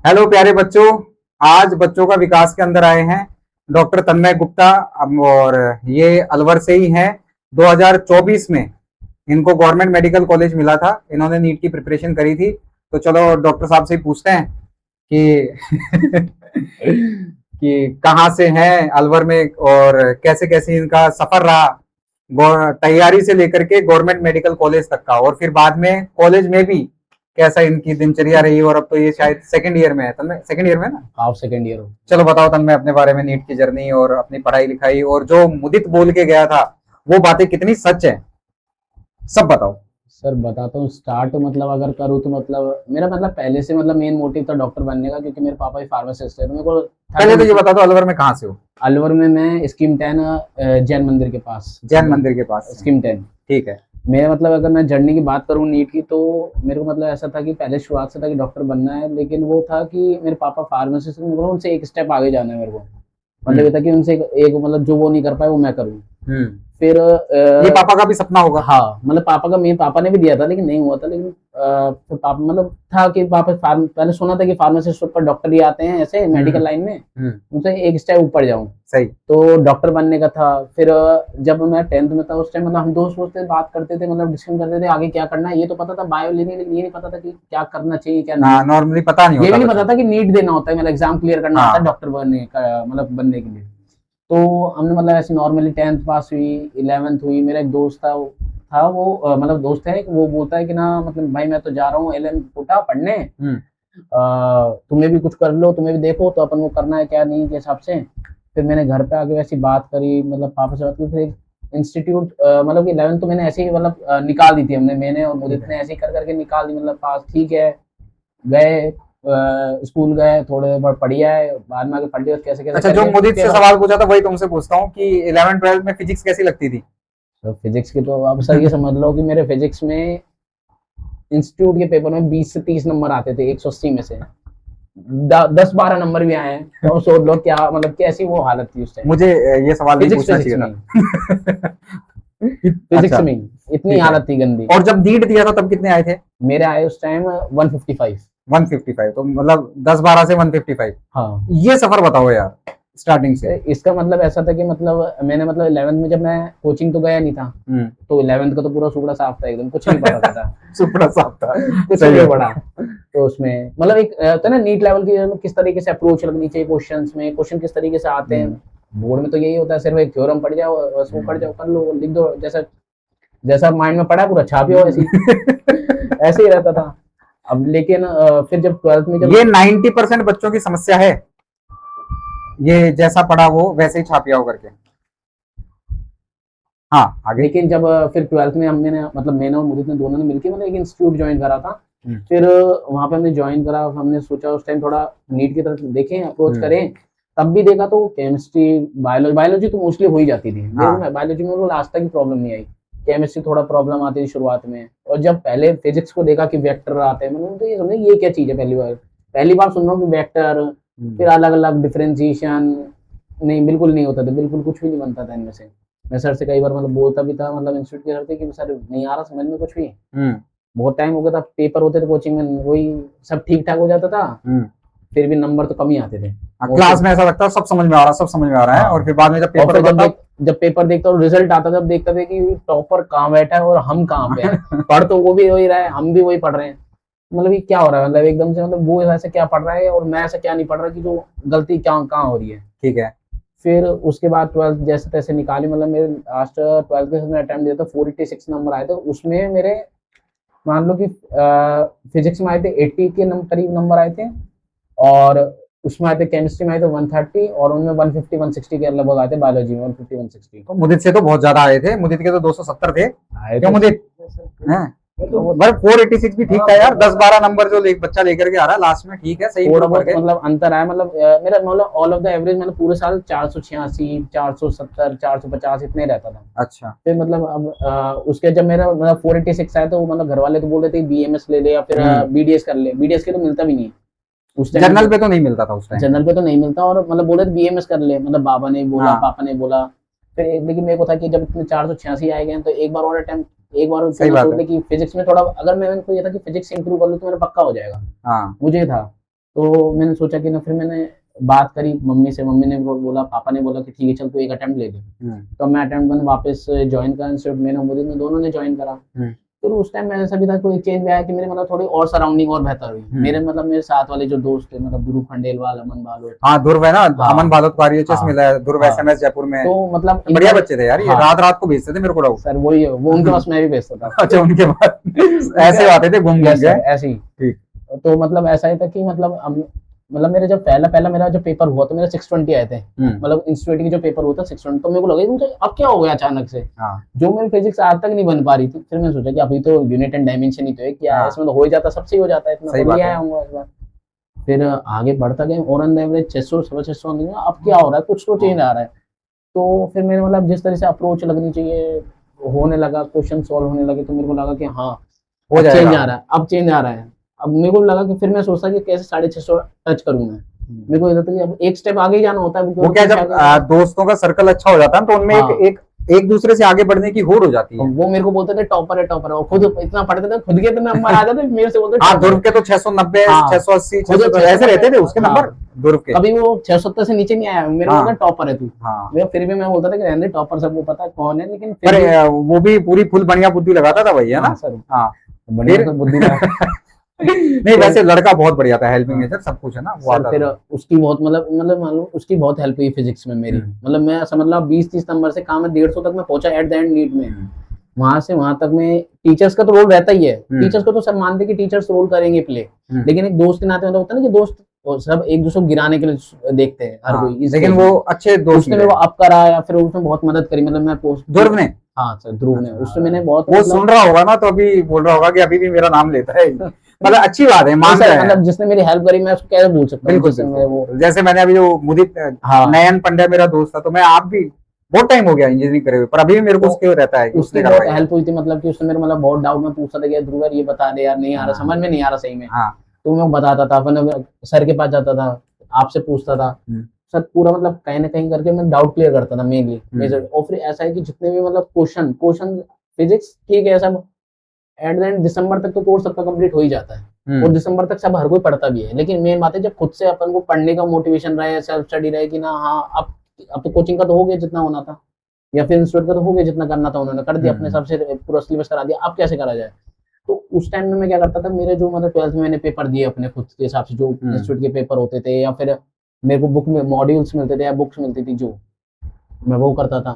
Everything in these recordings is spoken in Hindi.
हेलो प्यारे बच्चों। आज बच्चों का विकास के अंदर आए हैं डॉक्टर तन्मय गुप्ता। और ये अलवर से ही हैं। 2024 में इनको गवर्नमेंट मेडिकल कॉलेज मिला था। इन्होंने नीट की प्रिपरेशन करी थी। तो चलो डॉक्टर साहब से ही पूछते हैं कि कि कहाँ से हैं अलवर में और कैसे कैसे इनका सफर रहा तैयारी से लेकर के गवर्नमेंट मेडिकल कॉलेज तक का, और फिर बाद में कॉलेज में भी कैसा इनकी दिनचर्या रही। और अब तो ये शायद सेकंड ईयर में है। तन्मय सेकंड ईयर में ना? हाफ सेकेंड ईयर हो। चलो बताओ तन्मय अपने बारे में, नीट की जर्नी और अपनी पढ़ाई लिखाई, और जो मुदित बोल के गया था वो बातें कितनी सच है, सब बताओ। सर बताता हूँ। स्टार्ट मतलब अगर करूँ तो मतलब मेरा मतलब पहले से मतलब मेन मोटिव था डॉक्टर बनने का, क्योंकि मेरे पापा भी फार्मासिस्ट है। तो मेरे को पहले तो ये बता दो अलवर में कहाँ से हो? अलवर में मैं स्कीम 10 जैन मंदिर के पास। जैन मंदिर के पास स्कीम 10। ठीक है। मेरा मतलब अगर मैं जर्नी की बात करूँ नीट की, तो मेरे को मतलब ऐसा था कि पहले शुरुआत से था कि डॉक्टर बनना है, लेकिन वो था कि मेरे पापा फार्मासिस्ट हैं, मेरे को उनसे एक स्टेप आगे जाना है। मेरे को मतलब ये था कि उनसे एक मतलब जो वो नहीं कर पाए वो मैं करूँ। फिर ये पापा का भी सपना होगा। हाँ, मतलब पापा का, मेरे पापा ने भी दिया था लेकिन नहीं हुआ था। लेकिन फिर पापा मतलब था कि पापा पहले सुना था कि फार्मासिस्ट ऊपर डॉक्टर ही आते हैं ऐसे मेडिकल लाइन में, उनसे एक स्टेप ऊपर जाऊं। सही। तो डॉक्टर बनने का था। फिर जब मैं 10th में था उस टाइम मतलब हम दोस्त दोस्त बात करते थे, मतलब डिस्कशन करते थे आगे क्या करना है। ये तो पता था बायो लेने, लेकिन ये नहीं पता था कि क्या करना चाहिए क्या नहीं। नॉर्मली पता नहीं ये होता। भी नहीं पता था कि नीट देना होता है, मतलब एग्जाम क्लियर करना होता है डॉक्टर बनने का, मतलब बनने के लिए। तो हमने मतलब ऐसे नॉर्मली 10th पास हुई, 11th हुई। मेरा एक दोस्त था वो मतलब दोस्त है, वो बोलता है कि ना मतलब भाई मैं तो जा रहा हूँ एलएन कोटा पढ़ने, तुम्हें भी कुछ कर लो, तुम्हें भी देखो तो अपन को करना है क्या नहीं के हिसाब से। फिर मैंने घर पे आके वैसी बात करी, मतलब पापा से बात की। फिर इंस्टीट्यूट मतलब कि 11th तो मैंने ऐसे ही मतलब निकाल दी थी मैंने और मुदित ने ऐसे ही कर करके निकाल दी, मतलब पास ठीक है। गए स्कूल गए, थोड़े बहुत पढ़िया है, बाद में आगे पढ़ लिया कैसे कैसे। अच्छा, जो मुदित से सवाल पूछा था वही तुमसे पूछता हूँ कि 11th 12th में फिजिक्स कैसी लगती थी? तो फिजिक्स की तो आप सर ये समझ लो कि मेरे फिजिक्स में इंस्टीट्यूट के पेपर में 20 से 30 नंबर आते थे 180 में से। 10-12 नंबर भी आए हैं, तो सोच लो क्या मतलब कैसी वो हालत थी उस टाइम। मुझे ये सवाल नहीं पूछना चाहिए था। फिजिक्स में इतनी हालत थी गंदी। और जब नीट दिया था तब कितने आए थे? मेरे आए उस टाइम 155। 155, तो मतलब 10-12 से 155। हाँ, ये सफर बताओ यार स्टार्टिंग से। इसका मतलब ऐसा था कि मतलब मैंने मतलब 11th में जब मैं कोचिंग तो गया नहीं था, तो 11th का तो पूरा सुपड़ा साफ था, एकदम कुछ नहीं पढ़ा था। सुपड़ा साफ था, कुछ नहीं पढ़ा। तो उसमें मतलब एक तो ना नीट लेवल की किस तरीके से अप्रोच रखनी चाहिए क्वेश्चंस में, क्वेश्चन किस तरीके से आते हैं। बोर्ड में तो यही होता है, सिर्फ एक थ्योरम पढ़ जाओ, बस वो पढ़ जाओ, कर लो, लिख दो, जैसा जैसा माइंड में पढ़ा पूरा छाप हो, ऐसे ऐसे ही रहता था। अब लेकिन फिर जब 12th में, जब ये 90% बच्चों की समस्या है, ये जैसा पढ़ा वो वैसे ही छापिया हो करके। हाँ आगे। लेकिन जब फिर 12th में हमने मतलब मैंने और मुदित ने दोनों ने मिलकर मतलब एक इंस्टीट्यूट ज्वाइन करा था। फिर वहां पे हमने ज्वाइन करा, हमने सोचा उस टाइम थोड़ा नीट की तरफ देखें, अप्रोच करें। तब भी देखा तो केमिस्ट्री बायोलॉजी तो मोस्टली हो ही जाती थी। बायोलॉजी में वो लास्ट तक की प्रॉब्लम नहीं आई। केमिस्ट्री थोड़ा प्रॉब्लम आती थी शुरुआत में। और जब पहले फिजिक्स को देखा कि वेक्टर आते हैं, मैंने तो ये समझा ये क्या चीज है, पहली बार सुन रहा हूँ कि वेक्टर, फिर अलग अलग डिफरेंशिएशन। नहीं, बिल्कुल नहीं होता था, बिल्कुल कुछ भी नहीं बनता था इनमें से। मैं सर से कई बार मतलब बोलता भी था, मतलब इंस्टीट्यूट के सर थे कि सर नहीं आ रहा समझ में कुछ भी। बहुत टाइम हो गया था, पेपर होते थे कोचिंग में, वही सब ठीक ठाक हो जाता था, फिर भी नंबर तो कम ही आते थे। क्लास में ऐसा लगता है सब समझ में आ रहा, सब समझ में आ रहा है। और फिर बाद में जब पेपर जब पेपर देखता और रिजल्ट आता तब देखता था कि टॉपर कहाँ बैठा है और हम कहाँ पे हैं। पढ़ तो वो भी वही रहा है, हम भी वही पढ़ रहे हैं। मतलब ये क्या हो रहा है, मतलब एकदम से मतलब वो ऐसा क्या पढ़ रहा है और मैं ऐसा क्या नहीं पढ़ रहा कि जो गलती कहाँ हो रही है। ठीक है। फिर उसके बाद 12th जैसे तैसे निकाली, मतलब मेरे लास्ट 12th के समय अटेम्प्ट दिया था, 486 नंबर आए थे उसमें मेरे। मान लो कि फिजिक्स में आए थे 80 के करीब नंबर आए थे, और उसमें आए थे केमिस्ट्री में आए थे 130, और उनमें 150 160 के लगभग आए थे बायोलॉजी में 150 160। तो मुदित से तो बहुत ज्यादा आए थे, मुदित के तो 270 थे। क्यों मुदित? तो 486 भी ठीक था यार, 10-12 नंबर जो बच्चा लेकर के आ रहा है लास्ट में, ठीक है, सही। थोड़ा बहुत मतलब अंतर आया, मतलब मेरा मतलब ऑल ऑफ द एवरेज मतलब पूरे साल 486 470 450 इतने रहता था। अच्छा। फिर मतलब अब उसके जब मेरा मतलब 486 आया तो मतलब घर वाले तो बोल रहे थे बीएमएस ले ले या फिर बीडीएस कर ले। बीडीएस के तो मिलता भी नहीं उस टाइम, जनरल पे तो नहीं मिलता था उस टाइम, जनरल पे तो नहीं मिलता। और मतलब बोले बीएमएस कर ले, मतलब बाबा ने बोला, पापा ने बोला। फिर लेकिन मेरे को था कि जब इतने 486 आए गए तो एक बार और अटेम्प्ट, एक बार सोच ले कि फिजिक्स में थोड़ा, अगर मैं इनको ये था कि फिजिक्स इंप्रूव कर लूं तो मेरा पक्का हो जाएगा। मुझे था तो मैंने सोचा कि ना, फिर मैंने बात करी मम्मी से, मम्मी ने बोला, पापा ने बोला कि ठीक है चल तू एक अटेम्प्ट ले ले। तो मैं अटेम्प्ट मैंने वापस ज्वाइन करा इंस्टीट्यूट, मैंने मुदीत में दोनों ने ज्वाइन करा। फिर उस टाइम में ऐसा भी था, कोई चेंज आया कि मेरे मतलब थोड़ी और सराउंडिंग और बेहतर हुई। मेरे मतलब मेरे साथ वाले जो दोस्त थे, मतलब ध्रुव खंडेलवाल, अमन भालोट, हाँ ध्रुव है ना, हाँ, अमन भालोट को RHS हाँ, मिला है, ध्रुव हाँ, SMS जयपुर में। तो मतलब बढ़िया बच्चे थे यार ये, हाँ, रात रात को भेजते थे मेरे को डाउट। सर वही है, वो उनके पास मैं भी भेजता था। अच्छा उनके बाद ऐसे आते थे घूम Yes, गए। sir, ऐसे ही। ठीक। तो मतलब ऐसा ही था कि मतलब मेरे जब पहला मेरा जो पेपर हुआ तो मेरे 620 आए थे। मतलब इंस्टीट्यूट की जो पेपर हुआ था 620, तो मेरे को लगा कि मुझे अब क्या हो गया अचानक से। जो मेरी फिजिक्स आज तक नहीं बन पा रही थी, फिर मैंने सोचा कि अभी तो यूनिट एंड डायमेंशन ही तो है, क्या है इसमें, तो हो ही जाता, सबसे ही हो जाता है, इतना तो आया होगा इस बार। फिर आगे बढ़ता गया, ऑन एवरेज 600 600 नहीं, अब क्या हो रहा है, कुछ तो चेंज आ रहा है। तो फिर मेरे मतलब जिस तरह से अप्रोच लगनी चाहिए होने लगा, क्वेश्चन सॉल्व होने लगे, तो मेरे को लगा कि हाँ हो जाएगा, चेंज आ रहा है, अब चेंज आ रहा है। अब मेरे को लगा कि फिर मैं सोचता कि कैसे 650 टच करूं मैं। मेरे को लगता है कि अब एक स्टेप आगे ही जाना होता है। वो क्या, जब दोस्तों का सर्कल अच्छा हो जाता है तो उनमें एक दूसरे से आगे बढ़ने की होड़ हो जाती है। वो मेरे को बोलते थे टॉपर है, टॉपर है, खुद इतना पढ़ते थे, खुद के इतने नंबर आ जाते, मेरे से बोलते हाँ ध्रुव के तो 690 680 600 ऐसे रहते थे उसके नंबर, ध्रुव के कभी वो 670 से नीचे नहीं आया। मेरे को टॉपर है तू। हाँ, फिर भी मैं बोलता था कि रहने टॉपर सबको पता है कौन है, लेकिन पर वो भी पूरी फुल बढ़िया बुद्धि लगाता था भैया ना सर। हाँ बढ़िया तो बुद्धि नहीं वैसे लड़का बहुत बढ़िया था, हेल्पिंग नेचर सब कुछ है ना वो सर। फिर उसकी बहुत मतलब मान लो उसकी बहुत हेल्प हुई फिजिक्स में मेरी। मतलब मैं समझ लो 20-30 नंबर से काम 150 तक मैं पहुंचा एट द एंड नीट में। वहां से वहां तक में टीचर्स का तो रोल रहता ही है, टीचर्स को तो सब मानते कि टीचर्स रोल करेंगे प्ले, लेकिन एक दोस्त के नाते मतलब होता है ना कि दोस्त सब एक दूसरे को गिराने के लिए देखते हैं हर कोई, लेकिन वो अच्छे दोस्त, उसने मेरे को अप करा या फिर उसने बहुत मदद करी। मतलब मैं ध्रुव ने, हाँ सर ध्रुव ने, उससे मैंने बहुत, वो सुन रहा होगा ना तो अभी बोल रहा होगा कि अभी भी मेरा नाम लेता है, मतलब अच्छी बात है, मान रहा है। मतलब जिसने मेरी हेल्प करी मैं उसको कैसे भूल सकता हूँ। बिल्कुल, जैसे मैंने अभी जो मुदित नयन पंड्या मेरा दोस्त था, तो मैं आप भी बहुत टाइम हो गया इंजीनियरिंग करे हुए, पर अभी भी मेरे को उसके रहता है, उसने बहुत हेल्प हुई थी। मतलब कि उसने मेरे मतलब बहुत डाउट में पूछता था कि ध्रुव यार ये बता दे यार, नहीं आ रहा समझ में, नहीं आ रहा सही में, तो मैं बताता था, फिर सर के पास जाता था, आपसे पूछता था, सर पूरा मतलब कहीं ना कहीं करके मैं डाउट क्लियर करता था मेनली मेजर। और फिर ऐसा है कि जितने भी मतलब क्वेश्चन फिजिक्स ठीक है सब एट द एंड दिसंबर तक तो कोर्स सबका कंप्लीट हो ही जाता है, और दिसंबर तक सब हर कोई पढ़ता भी है, लेकिन मेन बात है जब खुद से अपन को पढ़ने का मोटिवेशन रहे, सेल्फ स्टडी रहे कि ना हाँ अब तो कोचिंग का तो हो गया जितना होना था, या फिर इंस्टीट्यूट का तो हो गया जितना करना था, उन्होंने कर दिया अपने हिसाब से, पूरा सिलेबस करा दिया, अब कैसे करा जाए। तो उस टाइम में मैं क्या करता था, मेरे जो मतलब 12th में मैंने पेपर दिए अपने खुद के हिसाब से, जो इंस्टीट्यूट के पेपर होते थे, या फिर मेरे को बुक में मॉड्यूल्स मिलते थे या बुक्स मिलती थी, जो मैं वो करता था।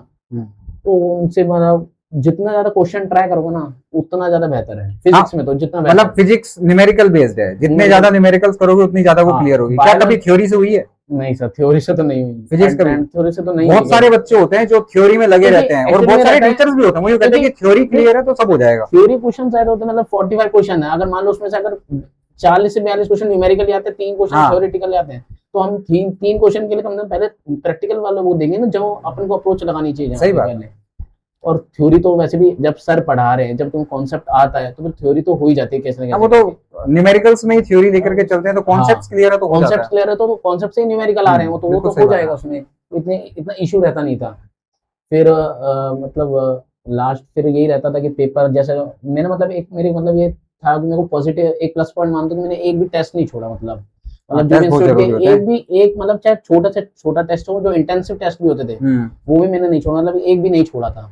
तो उनसे मतलब जितना ज्यादा क्वेश्चन ट्राई करोगे ना उतना ज्यादा बेहतर है फिजिक्स में, तो जितना मतलब फिजिक्स न्यूमेरिकल बेस्ड है, जितने ज्यादा न्यूमेरिकल्स करोगे उतनी ज्यादा वो क्लियर होगी। क्या कभी थ्योरी से हुई है? नहीं सर, थ्योरी से तो नहीं हुई, फिजिक्स कभी थ्योरी से तो नहीं। बहुत सारे बच्चे होते हैं जो थ्योरी में लगे रहते हैं, और बहुत सारे टीचर्स भी होते हैं वो ये कहते हैं कि थ्योरी क्लियर है तो सब हो जाएगा। थ्योरी क्वेश्चन शायद होते हैं मतलब 45 क्वेश्चन है, अगर मान लो उसमें से अगर 40 से 42 क्वेश्चन न्यूमेरिकल आते हैं, 3 क्वेश्चन थ्योरेटिकल आते हैं, तो हम 3 क्वेश्चन के लिए कम से कम पहले प्रैक्टिकल वाला वो देंगे ना, जो अपन को अप्रोच लगानी चाहिए। सही बात है। और थ्योरी तो वैसे भी जब सर पढ़ा रहे हैं, जब तुम कॉन्सेप्ट आता है तो फिर थ्योरी तो हो ही जाती है कैसे ना कैसे। वो तो न्यूमेरिकल्स में ही थ्योरी लेकर के चलते हैं, तो कॉन्सेप्ट्स क्लियर है तो हो जाता है। कॉन्सेप्ट्स क्लियर है तो कॉन्सेप्ट से ही न्यूमेरिकल आ रहे हैं, वो तो हो जाएगा उसमें, इतना इशू रहता नहीं था। फिर मतलब लास्ट फिर यही रहता था कि पेपर जैसे मैंने मतलब एक मेरी मतलब ये था कि मेरे को पॉजिटिव एक प्लस पॉइंट मानता हूँ कि मैंने एक भी टेस्ट नहीं छोड़ा। मतलब जो एक मतलब चाहे छोटा से छोटा टेस्ट हो, जो इंटेंसिव टेस्ट भी होते थे वो भी मैंने नहीं छोड़ा, मतलब एक भी नहीं छोड़ा था।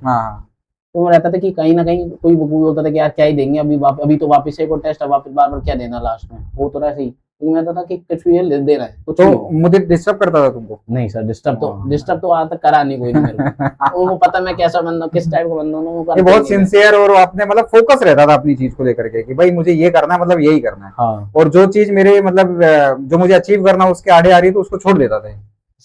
तो वो रहता था कि कहीं ना कहीं कोई बोलता था कि यार क्या ही देंगे अभी तो वापस एक और टेस्ट, अब वापस बार बार क्या देना लास्ट में, वो तो ऐसे ही। लेकिन मैं था कि कुछ भी दे रहा है कुछ। तो मुझे डिस्टर्ब करता था तुमको? नहीं सर, डिस्टर्ब तो आज तक करा नहीं कोई मेरे को। उनको पता मैं कैसा बंदा, किस टाइप का बंदा हूं। ये बहुत सिंसियर और आपने मतलब फोकस रहता था अपनी चीज को लेकर के कि भाई मुझे ये करना है, मतलब यही करना है। हाँ। और जो चीज मेरे मतलब जो मुझे अचीव करना है उसके आड़े आ रही तो उसको छोड़ देता था।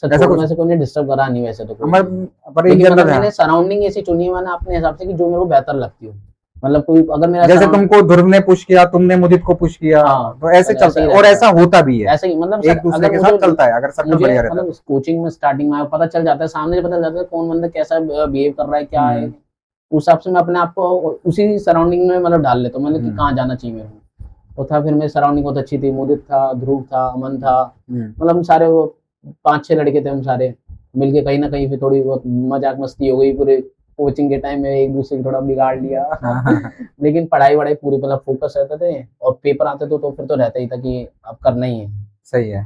ऐसा कुछ वैसे कोई डिस्टर्ब करा नहीं वैसे तो, पर मैंने सराउंडिंग ऐसी चुनी है मैंने अपने हिसाब से कि जो मेरे को बेहतर लगती हो। मतलब कोई अगर मेरा जैसे तुमको ध्रुव ने पुश किया, तुमने मुदित को पुश किया, तो ऐसे चलता है और ऐसा होता भी है। ऐसे ही मतलब एक दूसरे के साथ चलता है अगर सर्कल बढ़िया रहता है। मतलब कोचिंग में स्टार्टिंग में पता चल जाता है, सामने पता चल जाता है कौन बंदा कैसा बिहेव कर रहा है, क्या है, उस हिसाब से मैं अपने आप को उसी सराउंडिंग में मतलब डाल लेता हूँ, मतलब कि कहाँ जाना चाहिए मेरे को। तो था फिर मेरी सराउंडिंग बहुत अच्छी थी, मुदित था, ध्रुव था, अमन था, मतलब हम सारे वो 5-6 लड़के थे, हम सारे मिलके कहीं ना कहीं फिर थोड़ी बहुत मजाक मस्ती हो गई पूरे कोचिंग के टाइम में, एक दूसरे को थोड़ा बिगाड़ लिया। लेकिन पढ़ाई वढ़ाई पूरी मतलब फोकस रहते थे, और पेपर आते तो फिर तो रहता ही था कि अब करना ही है। सही है।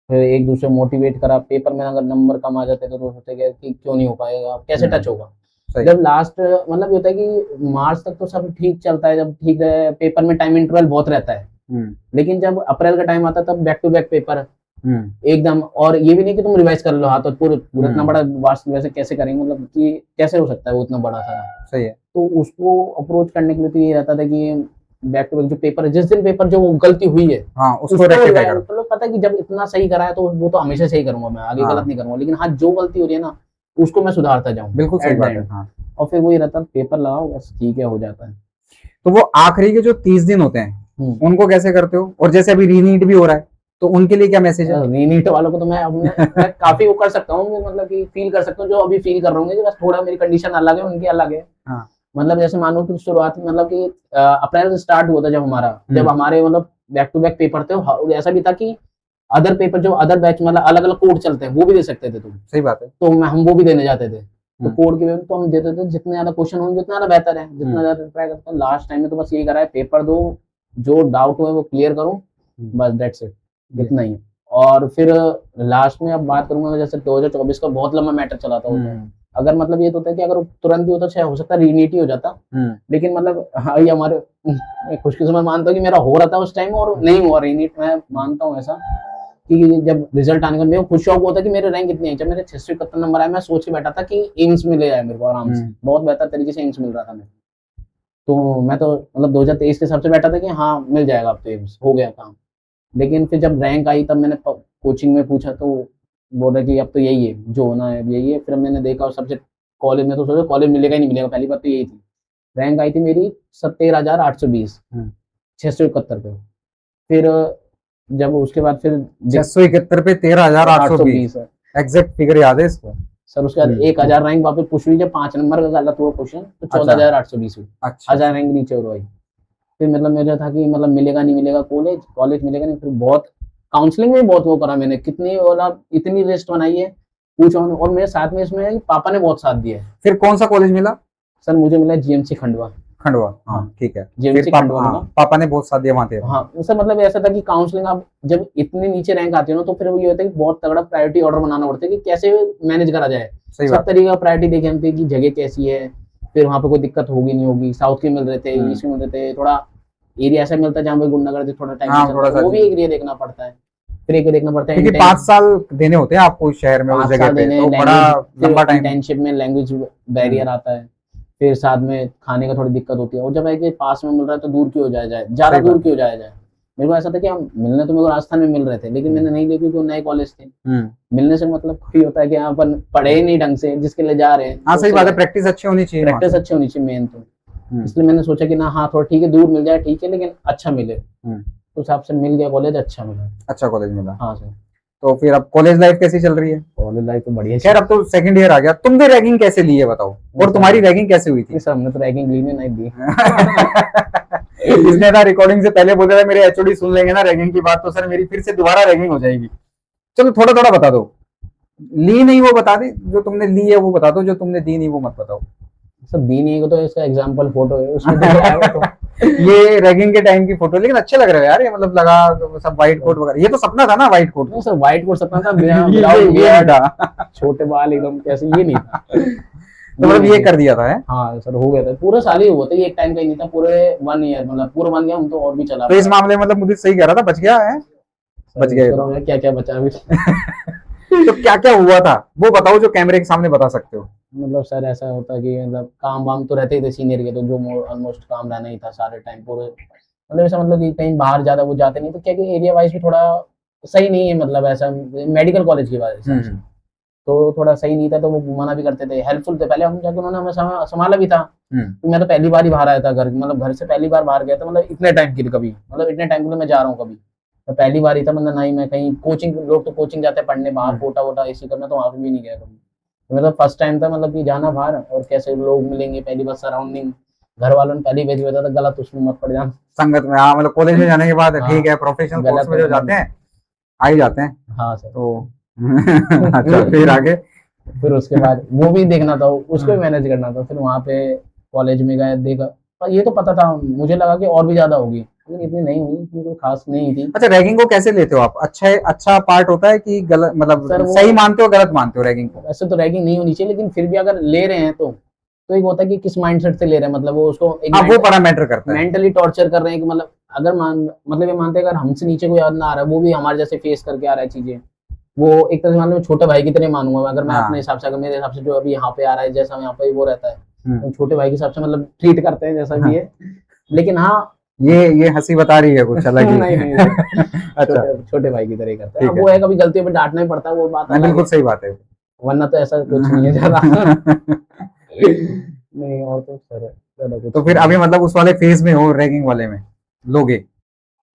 फिर एक दूसरे मोटिवेट करा, पेपर में अगर नंबर कम आ जाते तो सोचते कि क्यों नहीं हो पाएगा, कैसे टच होगा। सही। जब लास्ट मतलब ये होता है कि मार्च तक तो सब ठीक चलता है, जब ठीक है पेपर में टाइम इंटरवल बहुत रहता है, लेकिन जब अप्रैल का टाइम आता है तब बैक टू बैक पेपर एकदम। और ये भी नहीं कि तुम रिवाइज कर लो, हाँ तो पूरा पूरा इतना बड़ा वास्ट वैसे कैसे करेंगे, मतलब कि कैसे हो सकता है वो इतना बड़ा सारा। सही है। तो उसको अप्रोच करने के लिए तो ये रहता था कि बैक टू बैक जो पेपर है, जिस दिन पेपर जो वो गलती हुई है हाँ उसको उसको रेक्टिफाई करो। मतलब पता है कि जब इतना सही करा है तो वो तो हमेशा सही करूंगा मैं, आगे हाँ। गलत नहीं करूंगा, लेकिन हाँ जो गलती हो रही है ना उसको मैं सुधारता जाऊँ। बिल्कुल सही बात है। हाँ। और फिर वही रहता है पेपर लगाओ बस ठीक है, हो जाता है। तो वो आखिरी के जो 30 दिन होते हैं उनको कैसे करते हो? और जैसे अभी रीनीट भी हो रहा है तो उनके लिए क्या मैसेज है? रीनीट वालों को तो मैं काफी वो कर सकता हूँ, मतलब कि फील कर सकता हूँ जो अभी फील कर रहे होंगे, बस थोड़ा मेरी कंडीशन अलग है, उनकी अलग है। हाँ। मतलब जैसे मानो कि शुरुआत में मतलब कि अप्रैल से स्टार्ट हुआ था जब हमारा, जब हमारे मतलब बैक टू बैक पेपर थे, ऐसा भी था कि अदर पेपर जो अदर बैच मतलब अलग अलग कोड चलते हैं वो भी दे सकते थे तुम। सही बात है। तो हम वो भी देने जाते थे, तो कोड के तो हम देते थे, जितने ज्यादा क्वेश्चन होंगे उतना ज्यादा बेहतर है, जितना ज्यादा ट्राई करते हैं। लास्ट टाइम में तो बस यही करा है, पेपर दो, जो डाउट हुआ है वो क्लियर करो, बस दैट्स इट, इतना ही है। और फिर लास्ट में अब बात करूंगा, जैसे 2024 का बहुत लंबा मैटर चला था उसमें। अगर मतलब ये तो होता है कि अगर तुरंत ही होता चाहे हो सकता है रीनीट ही हो जाता, लेकिन मतलब हाँ ये हमारे खुशकिस्मत मानता हूँ कि मेरा हो रहा था उस टाइम और नहीं हुआ रीनीट। मैं मानता हूँ ऐसा कि जब रिजल्ट आने का मेरे को खुश शौक होता है कि मेरे रैंक इतनी है। जब मेरे 671 नंबर आए, मैं सोच के बैठा था कि एम्स में ले जाए मेरे को आराम से, बहुत बेहतर तरीके से एम्स मिल रहा था मेरे। तो मैं तो मतलब 2023 के हिसाब से बैठा था कि हाँ मिल जाएगा अब तो एम्स, हो गया काम। लेकिन फिर जब रैंक आई तब मैंने कोचिंग में पूछा तो बोल रहे कि अब तो यही है जो होना है, अब यही है। फिर मैंने देखा और सबसे कॉलेज में तो सोचा कॉलेज मिलेगा ही नहीं मिलेगा, पहली बात तो यही थी। रैंक आई थी मेरी 13,820, 671 पे। फिर जब उसके बाद फिर 671 पे 13,820 एग्जैक्ट फिगर याद है इसको सर। उसके बाद 1,000 रैंक वापस पुश हुई, जब 5 नंबर का गलत हुआ क्वेश्चन तो 14,820 हुई। अच्छा। 1000 रैंक नीचे और आई। फिर मतलब मेरा था कि मतलब मिलेगा नहीं मिलेगा कॉलेज मिलेगा नहीं। फिर बहुत काउंसलिंग में बहुत वो करा मैंने, कितनी मतलब इतनी लिस्ट बनाई है पूछो। और मेरे साथ में इसमें पापा ने बहुत साथ दिया है। फिर कौन सा कॉलेज मिला? सर मुझे मिला जीएमसी खंडवा। हाँ ठीक है। जीएमसी खंडवा मिला। पापा ने बहुत साथ दिया वहाँ थे। हाँ सर, मतलब ऐसा था कि काउंसलिंग अब जब इतने नीचे रैंक आती है ना तो फिर ये होता है कि बहुत तगड़ा प्रायोरिटी ऑर्डर बनाना पड़ता है कि कैसे मैनेज करा जाए। सब तरीके का प्रायोरिटी देखे हम थे कि जगह कैसी है, फिर वहाँ पे कोई दिक्कत होगी नहीं होगी। साउथ के मिल रहे थे, ईस्ट में मिल रहे थे, थोड़ा एरिया ऐसा मिलता है जहाँ पे गुंडागर्दी थोड़ा टाइम, वो भी एक एरिया देखना पड़ता है। फिर एक देखना पड़ता है क्योंकि 5 साल देने होते हैं आपको उस शहर में, उस जगह पे, तो बड़ा लंबा टाइम। इंटर्नशिप में लैंग्वेज बैरियर आता है, फिर साथ में खाने का थोड़ी दिक्कत होती है। और जब है कि पास में मिल रहा है तो दूर क्यों जाया जाए, ज्यादा दूर क्यों जाया जाए। मेरे को ऐसा था कि हम मिलने तो मेरे को राजस्थान में मिल रहे थे, लेकिन मैंने नहीं लिया क्योंकि वो नए कॉलेज थे। मिलने से मतलब कोई होता है कि यहाँ पर पढ़े ही नहीं ढंग से जिसके लिए जा रहे हैं। हाँ सही बात है, प्रैक्टिस अच्छी होनी चाहिए, प्रैक्टिस अच्छी होनी चाहिए मेन तो। इसलिए मैंने सोचा कि ना हाँ थोड़ा ठीक है दूर मिल जाए ठीक है, लेकिन अच्छा मिले। तो हिसाब से मिल गया कॉलेज, अच्छा मिला। अच्छा कॉलेज मिला। हाँ सर। तो फिर अब कॉलेज लाइफ कैसी चल रही है? कॉलेज लाइफ तो बढ़िया। खैर अब तो सेकंड ईयर आ गया, तुमने रैगिंग कैसे ली है बताओ, और तुम्हारी रैगिंग कैसे हुई थी? सर हमने तो रैगिंग ली नहीं दी। इसने ना रिकॉर्डिंग से पहले बोला था मेरे एचओडी सुन लेंगे ना रैगिंग की बात तो सर मेरी फिर से दोबारा रैगिंग हो जाएगी। चलो थोड़ा थोड़ा बता दो, ली नहीं वो बता दे, जो तुमने ली है वो बता दो, जो तुमने दी नहीं वो मत बताओ। सर दी नहीं को तो इसका एग्जांपल फोटो है उसमें तो ये रैगिंग के टाइम की फोटो, लेकिन अच्छे लग रहे हो यार, ये मतलब लगा सब व्हाइट कोट वगैरह। ये तो सपना था ना व्हाइट कोट? नहीं सर व्हाइट कोट सपना था, छोटे बाल एकदम कैसे, ये नहीं था। तो मतलब ये कर दिया था है? हाँ सर हो गया था, पूरा साल ही हुआ था, ये एक टाइम का ही नहीं था, पूरे 1 ईयर मतलब पूरा बन गया। हम तो और भी चला। तो इस मामले में मतलब मुझे सही कह रहा था, बच गया है? बच गए। क्या क्या बचा अभी। तो क्या क्या हुआ था वो बताओ, जो कैमरे के सामने बता सकते हो। मतलब सर ऐसा होता कि मतलब काम वाम तो रहते ही थे सीनियर के, तो जो ऑलमोस्ट काम रहना ही था सारे टाइम पूरे। मतलब ऐसा मतलब कि कहीं बाहर ज्यादा वो जाते नहीं, तो क्या कि एरिया वाइज भी थोड़ा सही नहीं है, मतलब ऐसा मेडिकल कॉलेज की वजह से तो थोड़ा सही नहीं था, तो वो मना भी करते थे, हेल्पफुल थे। पहले हम जाके उन्होंने हमें संभाला भी था। तो मैं तो पहली बार ही बाहर आया था घर, मतलब घर से पहली बार बाहर गया था, मतलब इतने टाइम के लिए कभी, मतलब इतने टाइम के लिए मैं जा रहा हूँ कभी, तो पहली बार ही था। मतलब ना ही मैं कहीं कोचिंग, लोग तो कोचिंग जाते हैं पढ़ने बाहर, कोटा वोटा ऐसी करना, तो वहाँ पे भी नहीं गया कभी। तो मतलब फर्स्ट टाइम था, मतलब कि जाना बाहर और कैसे लोग मिलेंगे, पहली बार सराउंडिंग, घर वालों ने पहली भेज दिया था गलत उसमें मत पड़ जाना संगत में। हाँ मतलब कॉलेज में जाने के बाद ठीक है, प्रोफेशनल कोर्स में जो जाते हैं आ ही जाते हैं। हाँ सर। तो अच्छा फिर आगे? फिर उसके बाद वो भी देखना था, उसको भी मैनेज करना था। फिर वहाँ पे कॉलेज में गए, देखा, ये तो पता था मुझे, लगा कि और भी ज्यादा होगी, लेकिन इतनी नहीं हुई, इतनी कोई खास नहीं थी। अच्छा, रैगिंग को कैसे लेते हो आप? अच्छा पार्ट होता है कि गलत, मतलब सर वो सही मानते हो, गलत मानते हो रैगिंग को? वैसे तो रैगिंग नहीं होनी चाहिए, लेकिन फिर भी अगर ले रहे हैं तो एक होता है कि किस माइंडसेट से ले रहे हैं, मतलब वो उसको एक हाँ, वो बड़ा मैटर करता है। मेंटली टॉर्चर कर रहे हैं कि मतलब अगर मतलब ये मानते हैं अगर हमसे नीचे कोई आदमी आ रहा है वो भी हमारे जैसे फेस करके आ रहा है चीजें, वो एक तरह से मान लो छोटे भाई की तरह मानूंगा अगर मैं हाँ। अपने हिसाब से, अगर मेरे हिसाब से जो अभी यहाँ पे आ रहा है जैसा यहाँ पे वो रहता है, हम्म। तो छोटे भाई के हिसाब से मतलब ट्रीट करते हैं जैसा भी है। लेकिन हाँ ये हंसी बता रही है कुछ अलग ही। नहीं नहीं अच्छा, छोटे भाई की तरह ही करते हैं। ठीक अब है। वो है कभी गलतियों पे डांटना ही पड़ता है, वो बात नहीं, अलग बिल्कुल है, सही बात है। वरना तो ऐसा कुछ नहीं है ज्यादा। नहीं और तो सर ज्यादा कुछ तो फिर नहीं अभी है। मतलब उस वाले फेज में हो, रैगिंग वाले में लोगे?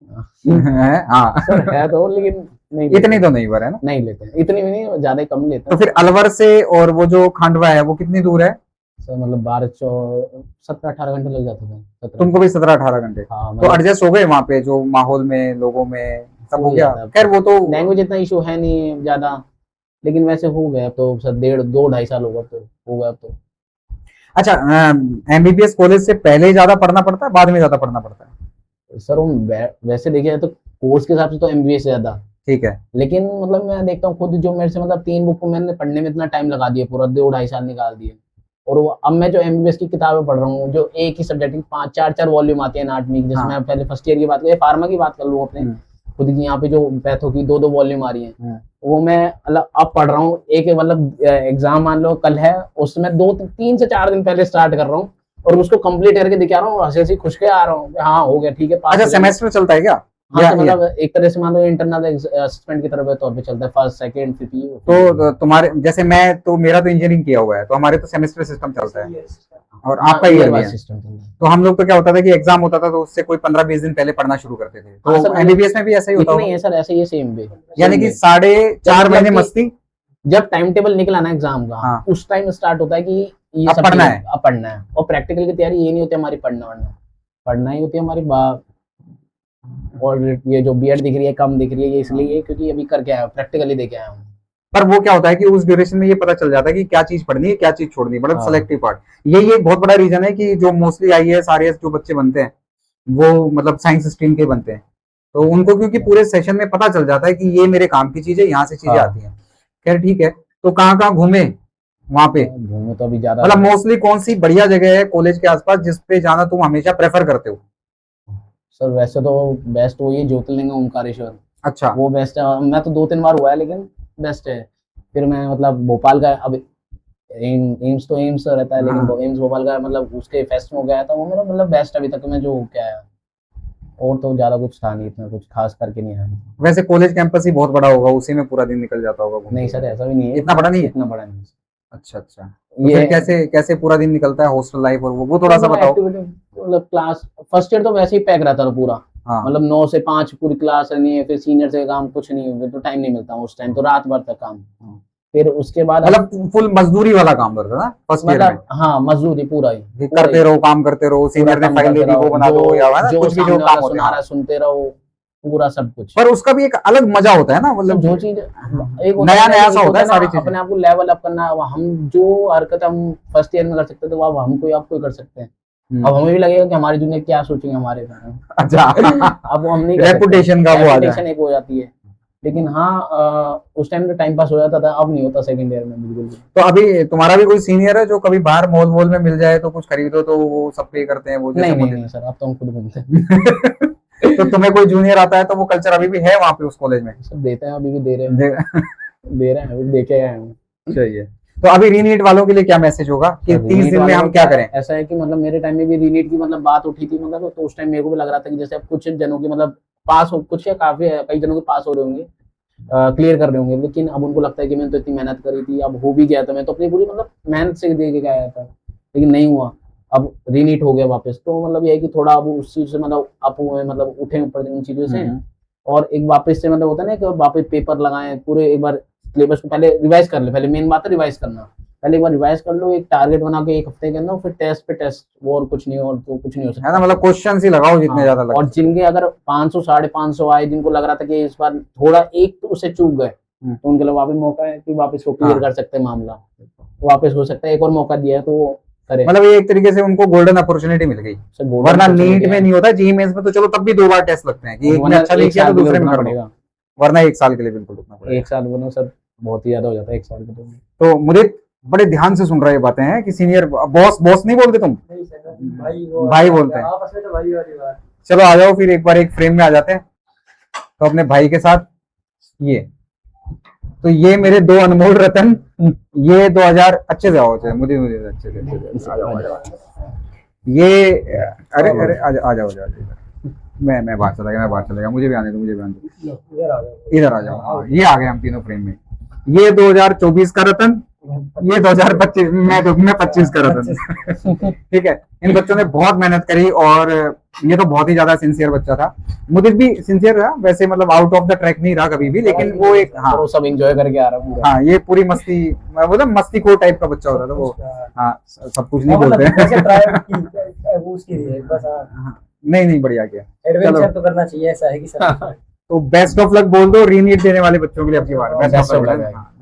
हाँ। सर है तो, लेकिन नहीं इतनी लेते, तो नहीं पर है ना? नहीं लेते हैं, इतनी भी नहीं, ज्यादा ही कम लेते तो हैं। फिर अलवर से और वो जो खांडवा है वो कितनी दूर है? सर मतलब 17-18 घंटे लग जाते थे, 17। तुमको भी 17-18 घंटे? हाँ तो मतलब एडजस्ट हो गए वहां पे, जो माहौल में, लोगों में सब हो हो गया? जाता है। खैर वो तो लैंग्वेज इतना इशू है नहीं ज्यादा, लेकिन वैसे हो गया अब तो सर, 1.5-2-2.5 साल होगा अब तो, हो गया अब तो। अच्छा, एमबीबीएस कॉलेज से पहले ज्यादा पढ़ना पड़ता है, बाद में ज्यादा पढ़ना पड़ता है? सर वो वैसे देखा जाए तो कोर्स के हिसाब से तो एमबीए से ज्यादा, ठीक है। लेकिन मतलब मैं देखता हूँ खुद, जो मेरे से मतलब 3 बुक को मैंने पढ़ने में इतना टाइम लगा दिया, पूरा 2-2.5 साल निकाल दिए। और वो अब मैं जो एमबीबीएस की किताबें पढ़ रहा हूँ, जो एक ही सब्जेक्ट की 5-4 वॉल्यूम आती है एनाटॉमी की, जैसे हाँ। मैं पहले फर्स्ट ईयर की बात करूँ, फार्मा की बात कर लूँ अपने खुद की, यहाँ पे जो पैथो की 2-2 वॉल्यूम आ रही है, वो मैं मतलब अब पढ़ रहा हूँ। एक मतलब एग्जाम मान लो कल है, उसमें 3 से 4 दिन पहले स्टार्ट कर रहा हूँ और उसको कंप्लीट करके दिखा रहा हूँ, हंसी हंसी खुश के आ रहा हूँ, हाँ हो गया ठीक है, पास अच्छा, हो जाएंगे। सेमेस्टर चलता है क्या? हाँ या तो मतलब एक तरह से मान लो इंटरनल असिस्टेंट की तरफ तौर पे चलता है, फर्स्ट सेकंड फिफ्थ। तो तुम्हारे जैसे मैं तो, मेरा तो इंजीनियरिंग किया हुआ है, तो हमारे तो सेमेस्टर सिस्टम चलता है और हाँ आपका ईयर ईयरली वाइज है। सिस्टम चलता है। तो हम लोग तो क्या होता था कि एग्जाम होता था तो उससे कोई 15-20 दिन पहले पढ़ना शुरू करते थे। हाँ सर तो एमबीबीएस में भी ऐसा ही होता इतना ही होगा? है सर, ऐसे ही सेम वे, यानी कि 4.5 महीने मस्ती। जब टाइम टेबल निकला ना एग्जाम का, हाँ। उस टाइम स्टार्ट होता है कि ये अब सब पढ़ना चीजें है। अब पढ़ना है। और प्रैक्टिकल की तैयारी ये नहीं होती हमारी पढ़ना वढ़ना, पढ़ना ही होती है हमारी और ये जो बीएड दिख रही है कम दिख रही है, ये इसलिए क्योंकि अभी करके आया हूँ, प्रैक्टिकली देके आया हूँ। पर वो क्या होता है कि उस ड्यूरेशन में ये पता चल जाता है कि क्या चीज पढ़नी है, क्या चीज छोड़नी है, मतलब हाँ। Selective part. यही एक बहुत बड़ा रीजन है कि जो मोस्टली आईएएस आरएएस जो बच्चे बनते हैं वो मतलब साइंस स्ट्रीम के बनते हैं, तो उनको क्योंकि पूरे सेशन में पता चल जाता है कि ये मेरे काम की चीज है, यहाँ से चीजें हाँ। आती हैं। खैर ठीक है, तो कहाँ कहाँ घूमे वहां पे? घूमे तो अभी ज्यादा, मतलब मोस्टली कौन सी बढ़िया जगह है कॉलेज के आसपास जिसपे जाना तुम हमेशा प्रेफर करते हो? सर वैसे तो बेस्ट वही है ज्योतिर्लिंग ओमकारेश्वर, अच्छा। वो बेस्ट है। मैं तो 2-3 बार हुआ है लेकिन बेस्ट है। फिर मैं मतलब भोपाल का, अब एम्स तो एम्स रहता है, लेकिन हाँ। एम्स भोपाल का मतलब उसके फेस्ट में गया था, वो मेरा मतलब बेस्ट अभी तक मैं जो क्या है। और तो ज्यादा कुछ था नहीं, इतना कुछ खास करके नहीं आया। वैसे कॉलेज कैंपस ही बहुत बड़ा होगा, उसी में पूरा दिन निकल जाता होगा घूमते नहीं सर घूमते। ऐसा भी नहीं है, इतना बड़ा नहीं है? इतना बड़ा नहीं है। अच्छा अच्छा। तो ये फिर कैसे कैसे पूरा दिन निकलता है, हॉस्टल लाइफ और वो थोड़ा सा बताओ। एक्टिविटी मतलब क्लास फर्स्ट ईयर तो वैसे ही पैक रहता था पूरा, हाँ। मतलब 9 से 5 पूरी क्लास नहीं है, फिर सीनियर से काम कुछ नहीं है, तो टाइम नहीं मिलता उस टाइम, तो रात भर तक काम। फिर उसके बाद मतलब फुल मजदूरी वाला काम करता था फर्स्ट ईयर में? मतलब हाँ मजदूरी पूरा ही, कि करते रहो, काम करते रहो, सीनियर ने काम फाइल दे करते दी वो रहो, बना दो, या जो कुछ भी जो सामने काम वाला होते सुना रहा हैं। है सुनते रहो, पूरा सब कुछ। पर उसका भी एक अलग मजा होता है ना, मतलब जो चीज एक नया नया सा होता है सारी चीजें। अपने आप को लेवल अप करना, हम जो हरकत हम फर्स्ट ईयर में कर सकते थे वो अब हम कोई आपको कर सकते हैं। अब हमें भी लगेगा कि हमारी जूनियर क्या सोचेंगे हमारे बारे में। अच्छा। अब वो हम नहीं कर सकते, रेपुटेशन का वो आ रेपुटेशन जाए। एक हो जाती है। लेकिन हाँ उस टाइम तो टाइम पास हो जाता था, अब नहीं होता सेकंड ईयर में बिल्कुल भी। तो अभी तुम्हारा भी कोई सीनियर है जो कभी बाहर मॉल वॉल में मिल जाए तो कुछ खरीदो तो वो सब पे करते हैं, वो जैसे नहीं मुझे? नहीं सर, अब तो हम खुद घूमते हैं। तो तुम्हें कोई जूनियर आता है तो वो कल्चर अभी भी है वहां पे उस कॉलेज में? सब देते हैं, अभी भी दे रहे हैं, दे रहे हैं, अभी देके आए हैं। चाहिए। तो अभी रीनीट वालों के लिए क्या मैसेज होगा कि 30 रीनीट दिन में वालों हम का क्या करें? ऐसा है कि मतलब मेरे टाइम में भी रीनीट की मतलब बात उठी थी, मतलब तो उस टाइम मेरे को भी लग रहा था कि जैसे अब कुछ जनों की मतलब पास हो, कुछ या काफी कई जनों के पास हो रहे होंगे, क्लियर कर रहे होंगे, लेकिन अब उनको लगता है कि मैंने तो इतनी मेहनत करी थी, अब हो भी गया था, मैं तो अपनी पूरी मतलब मेहनत से दे के आया था, लेकिन नहीं हुआ। अब रीनीट हो गया वापस, तो मतलब ये है कि थोड़ा अब उस चीज से मतलब अप हुए, मतलब उठे ऊपर उन चीजों से, और एक वापस से मतलब होता है ना कि वापस पेपर लगाएं पूरे, एक बार सिलेबस को पहले रिवाइज कर ले, पहले मेन बात है रिवाइज करना, पहले एक बार रिवाइज कर लो, एक टारगेट बना के 1 हफ्ते के अंदर, फिर टेस्ट पे टेस्ट, वो और कुछ नहीं, और तो कुछ नहीं हो है सकता ना, मतलब क्वेश्चन ही लगाओ जितने ज्यादा लगे। और जिनके अगर 500 550 आए, जिनको लग रहा था कि इस बार थोड़ा एक तो उससे चूक गए, तो उनके लिए वापस मौका है कि वापस को क्लियर कर सकते हैं मामला, वापस हो सकता है एक और मौका दिया है, तो करे। मतलब ये एक तरीके से उनको गोल्डन अपॉर्चुनिटी मिल गई, सर golden वरना opportunity नीट में है। नहीं होता, जी मेंस में तो चलो तब भी 2 बार टेस्ट लगते हैं कि एक में वरना अच्छा नहीं एक किया तो साल के लिए दूसरे में रुकना कर लो, पड़ेगा। वरना 1 साल के लिए बिल्कुल रुकना पड़ेगा। एक साल बोलो सर, बहुत ही ज्यादा हो जाता है 1 साल के तो। तो मुदित बड़े ध्यान से सुन रहे बातें हैं कि सीनियर बॉस बॉस नहीं बोलते तुम, भाई बोलते हैं। आपस में तो भाई वाली बात। चलो आ जाओ फिर एक बार एक फ्रेम में आ जाते हैं तो अपने भाई के साथ। ये तो ये मेरे 2 अनमोल रतन, ये 2000 अच्छे से आओ, मुझे मुझे अच्छे से आ जाओ। ये अरे अरे आ जाओ मैं बाहर चला गया, मुझे भी आने दो, इधर आ जाओ। हाँ, ये आ गए हम तीनों फ्रेम में। ये 2024 का रतन, ये 2025 मैं 25 का रतन। ठीक है, इन बच्चों ने बहुत मेहनत करी और ये तो बहुत ही ज्यादा सिंसियर बच्चा था। मुदित भी सिंसियर था वैसे, मतलब आउट ऑफ द ट्रैक नहीं रहा कभी भी, लेकिन वो एक हाँ वो सब एंजॉय करके आ रहा है पूरा। हाँ ये पूरी मस्ती, मतलब मस्तीखोर टाइप का बच्चा होता था वो। हाँ सब कुछ नहीं बोलते हाँ, नहीं बढ़िया किया। एडवेंचर तो करना चाहिए, ऐसा है कि सर। तो बेस्ट ऑफ लक बोल दो रीनीट देने वाले बच्चों के लिए अपनी बार, best Best of of luck luck. है।